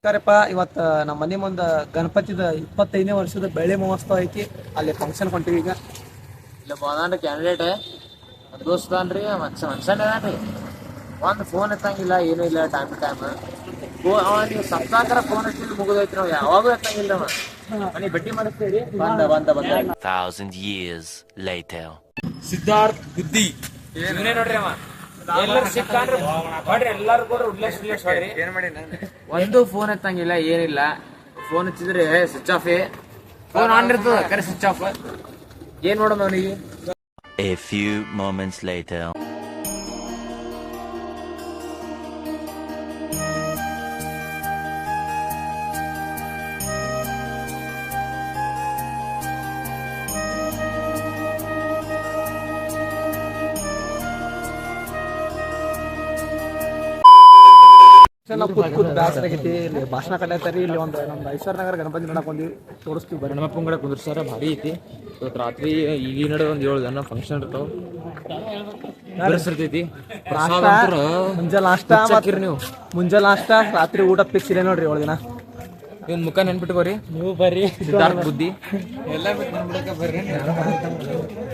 ನಮಸ್ಕಾರಪ್ಪ. ಇವತ್ತು ನಮ್ಮ ಮನೆ ಮುಂದೆ ಗಣಪತಿದ 25ನೇ ವರ್ಷದ ಬೆಳ್ಳಿ ಮಹೋತ್ಸವ ಐತಿ. ಅಲ್ಲಿ ಫಂಕ್ಷನ್ ಹೊಂಟಿವಿ. ಈಗ ಇಲ್ಲ ಬಂದಾನ್ರಿ ಕ್ಯಾಂಡಿಡೇಟ್ ದೋಸ್ತನ್ರಿ ಮನ್ಸನ್ ಅದಾನ್ರಿ. ಒಂದು ಫೋನ್ ಎತ್ತಂಗಿಲ್ಲ, ಏನೂ ಇಲ್ಲ. ಟೈಮ್ ಟು ಟೈಮ್ ನೀವು ಸಪ್ತಾಹರ ಫೋನ್ ಹಚ್ಚಿದ್ ಮುಗಿದೈತಿ. ನಾವು ಯಾವಾಗೂ ಎತ್ತಂಗಿಲ್ಲ. ಮನೆ ಭೇಟಿ ಮಾಡಿಸ್ತೀರಿ. ಬಂದ 1,000 years later. ಸಿದ್ಧಾರ್ಥ್ ಬುದ್ಧಿ ಇವನೇ ನೋಡ್ರಿ. ಅವ ಎಲ್ಲರೂ ಸಿಕ್ಕಂಡ್ರಿ ಮಾಡ್ರಿ, ಎಲ್ಲಾರು ಕೂಡ ಉಲ್ಲೇಶ್ ಮಾಡ್ರಿ. ಏನ್ ಮಾಡಿ ಒಂದು ಫೋನ್ ಎತ್ತಂಗಿಲ್ಲ, ಏನಿಲ್ಲ. ಫೋನ್ ಹಚ್ಚಿದ್ರೆ ಸ್ವಿಚ್ ಆಫ್. ಫೋನ್ ಆನ್ ಇರ್ತದ, ಕರೆ ಸ್ವಿಚ್ ಆಫ್. ಏನ್ ಮಾಡೋದು ಅವನಿಗೆ? A few moments later. ಬ್ಯಾಸರಾಗೈತಿ. ಇಲ್ಲಿ ಭಾಷಣ ಕಟ್ಟಾಯ್ತಾರಿ. ಇಲ್ಲಿ ಒಂದು ನಮ್ದು ಐಶ್ವರ್ಯನಗರ ಗಣಪತಿ ನೋಡಕ್ ಬಂದಿವಿ, ತೋರಿಸ್ತೀವಿ ಬರ್ರಿ. ಗಣಪ ಕೂಡ ಕುಂದ್ರಸಾರ ಭಾರಿ ಐತಿ. ಇವತ್ತು ರಾತ್ರಿ ಈಗ ನಡೆ ಒಂದ್ 7 ಜನ ಫಂಕ್ಷನ್ ಇರ್ತಾವ. ಇರ್ತೈತಿ ಮುಂಜಾನೆ ನಾಷ್ಟ, ನೀವು ಮುಂಜಾನೆ ನಾಷ್ಟ, ರಾತ್ರಿ ಊಟ ಫಿಕ್ಸ್ ಇದೆ ನೋಡ್ರಿ. 7 ದಿನ ಇವನ್ ಮುಖ ನೆನ್ಬಿಟ್ಕೋರಿ. ನೀವು ಬರ್ರಿ. ಸಿದ್ಧಾರ್ಥ ಬುದ್ಧಿ ಎಲ್ಲ ಬರ್ರಿ.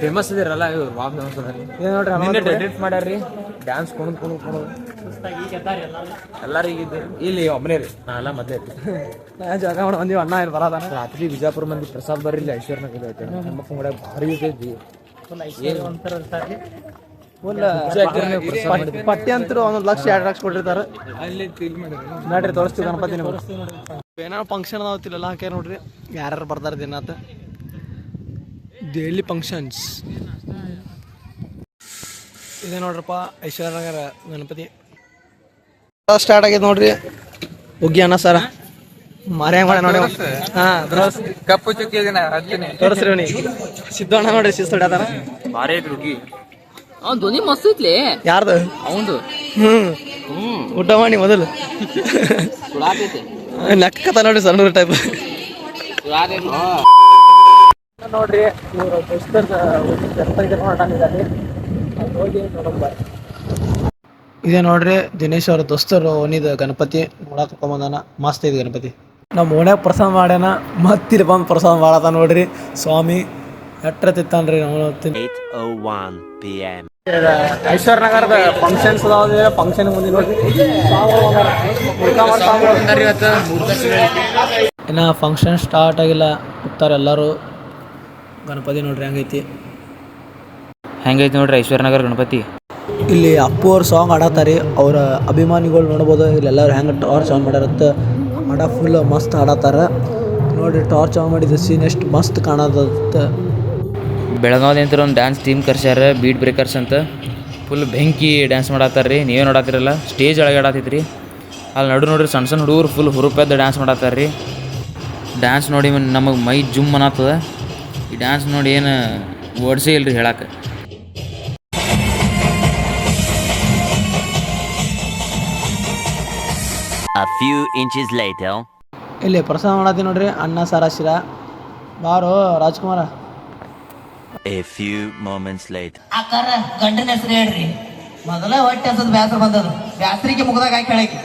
ಫೇಮಸ್ ಇದಿರಲ್ಲ ಇವ್ರು, ಭಾಳ ಫೇಮಸ್ ಅದಾರಿ. ಏನ್ ನೋಡ್ರಿ, ನಿನ್ನೆ ಎಡಿಟ್ ಮಾಡ್ಯಾರ್ರಿ. ಡ್ಯಾನ್ಸ್ ಕುಣಿದು ಎಲ್ಲಾರು ಈಗಿದ್ದೀರಿ. ಇಲ್ಲಿ ಒಬ್ಬನೇ ರೀ, ನಾ ಎಲ್ಲ ಮೊದಲೇ ಜಾಗ ಮಾಡಿ ಬಂದೀವಿ. ಅಣ್ಣ ಏನು ಬರದಾನ. ರಾತ್ರಿ ಬಿಜಾಪುರ ಮಂದಿ ಪ್ರಸಾದ್ ಬರ್ರಿ. ಇಲ್ಲಿ ಐಶ್ವರ್ಯನಗರ ಐತೆ. ನಮ್ಮ ಕೂಡ ಭಾರಿ ಐತಿ. ಪಟ್ಟಿ ಅಂತೂ 1 ಲಕ್ಷ 2 ಲಕ್ಷ ಕೊಟ್ಟಿರ್ತಾರೆ. ನೋಡ್ರಿ ತೋರಿಸ್ತೀವಿ ಗಣಪತಿ. ಏನೋ ಫಂಕ್ಷನ್ ಅದಾವತ್ತಿಲ್ಲ ಹಾಕ್ಯಾರ ನೋಡ್ರಿ. ಯಾರ್ಯಾರು ಬರ್ತಾರೆ ದಿನಾತ ಡೈಲಿ ಫಂಕ್ಷನ್ಸ್. ಇದೆ ನೋಡ್ರಪ್ಪ ಐಶ್ವರ್ಯನಗರ ಗಣಪತಿ ಸ್ಟಾರ್ಟ್ ಆಗೈತೆ ನೋಡ್ರಿ. ಹೋಗಿ ಅಣ್ಣ ಸರ ಮಾರಿ ಹೆಂಗ್ ಮಾಡಿ ನೋಡಿ. ಹಾ ಕಪ್ಪು ಚುಕ್ಕಿ ತೋರಿಸ್ರಿ ಅವನಿಗೆ. ಸಿದ್ದಣ್ಣ ನೋಡ್ರಿ ಶಿಸ್ತು ಹೊಡ್ಯಾತಾರ. ಭಾರಿ ಐತಿ ಹುಡುಗಿ. ಅವ್ನ ಧ್ವನಿ ಮಸ್ತ್ ಐತ್ಲಿ. ಯಾರ್ದು? ಅವಂದು. ಊಟ ಮಾಡಿ ಮೊದಲು ಲೆಕ್ಕತ ನೋಡ್ರಿ. ಸಣ್ಣ ಟೈಪ್ ನೋಡ್ರಿ. ಇವರು ಇದೇ ನೋಡ್ರಿ ದಿನೇಶ್ ಅವ್ರ ದೋಸ್ತರು ಓನಿದ ಗಣಪತಿ ನೋಡಕ್ ಬಂದಾನ. ಮಸ್ತ್ ಐತಿ ಗಣಪತಿ. ನಮ್ಮ ಓಣ್ಯಾಗ ಪ್ರಸಾದ ಮಾಡ್ಯಾನ. ಮತ್ತಿಲ್ಲಿ ಬಂದು ಪ್ರಸಾದ ಮಾಡತ್ತ ನೋಡ್ರಿ. ಸ್ವಾಮಿ ಎಟ್ರತಿತ್ತಾನ್ರಿ. 8:01 p.m. ಐಶ್ವರ್ಯನಗರದ ಫಂಕ್ಷನ್ಸ್ ಅದಾವ. ಫಂಕ್ಷನ್ ಮುಂದೆ ನೋಡ್ರಿ ಇನ್ನ ಫಂಕ್ಷನ್ ಸ್ಟಾರ್ಟ್ ಆಗಿಲ್ಲ. ಕೂತಾರೆ ಎಲ್ಲರೂ. ಗಣಪತಿ ನೋಡ್ರಿ ಹೆಂಗೈತಿ. ಹೆಂಗೈತಿ ನೋಡ್ರಿ ಐಶ್ವರ್ಯನಗರ ಗಣಪತಿ. ಇಲ್ಲಿ ಅಪ್ಪು ಅವ್ರ ಸಾಂಗ್ ಆಡತ್ತಾರಿ. ಅವ್ರ ಅಭಿಮಾನಿಗಳು ನೋಡ್ಬೋದು. ಇಲ್ಲೆಲ್ಲರೂ ಹೆಂಗೆ ಟಾರ್ಚ್ ಆನ್ ಮಾಡ್ಯಾರತ್ತ. ಆಡ ಫುಲ್ ಮಸ್ತ್ ಆಡತ್ತಾರ ನೋಡ್ರಿ. ಟಾರ್ಚ್ ಆನ್ ಮಾಡಿದ ಸೀನ್ ಎಷ್ಟು ಮಸ್ತ್ ಕಾಣತ್ತ. ಬೆಳಗಾವಿಂದ ಒಂದು ಡ್ಯಾನ್ಸ್ ಟೀಮ್ ಕರ್ಸ್ಯಾರ, ಬೀಟ್ ಬ್ರೇಕರ್ಸ್ ಅಂತ. ಫುಲ್ ಬೆಂಕಿ ಡ್ಯಾನ್ಸ್ ಮಾಡತ್ತಾರ್ರಿ. ನೀವೇ ನೋಡತ್ತಿರಲ್ಲ, ಸ್ಟೇಜ್ ಒಳಗೆ ಆಡತ್ತೈತ್ರಿ. ಅಲ್ಲಿ ನೋಡ್ರಿ ಸಣ್ಣ ಸಣ್ಣ ಹುಡುಗರು ಫುಲ್ ಹುರುಪೆದ್ದು ಡ್ಯಾನ್ಸ್ ಮಾಡತ್ತಾರ್ರಿ. ಡ್ಯಾನ್ಸ್ ನೋಡಿ ನಮಗೆ ಮೈ ಜುಮ್ ಅನ್ನತ್ತದ. ಈ ಡ್ಯಾನ್ಸ್ ನೋಡಿ ಏನು ವರ್ಡ್ಸೇ ಇಲ್ರಿ ಹೇಳಕ್ಕೆ. A few inches later. ಇಲ್ಲಿ ಪ್ರಸಾದ ಮಾಡತ್ತಿ ನೋಡ್ರಿ. ಅನ್ನ ಸಾರ ಶಿರ. ಬಾರೋ Rajkumar. A few moments later. ಆಕಾರ ಗಂಡನ ಹೆಸರು ಹೇಳ್ರಿ. ಮೊದಲ ಹೊಟ್ಟೆ ಹಸದ್ ಬ್ಯಾಸರ ಬಂದದ. ಬ್ಯಾಸರಿಗೆ ಮುಗದಾಗ ಹಾಕಿ ಹೇಳಕ್ಕೆ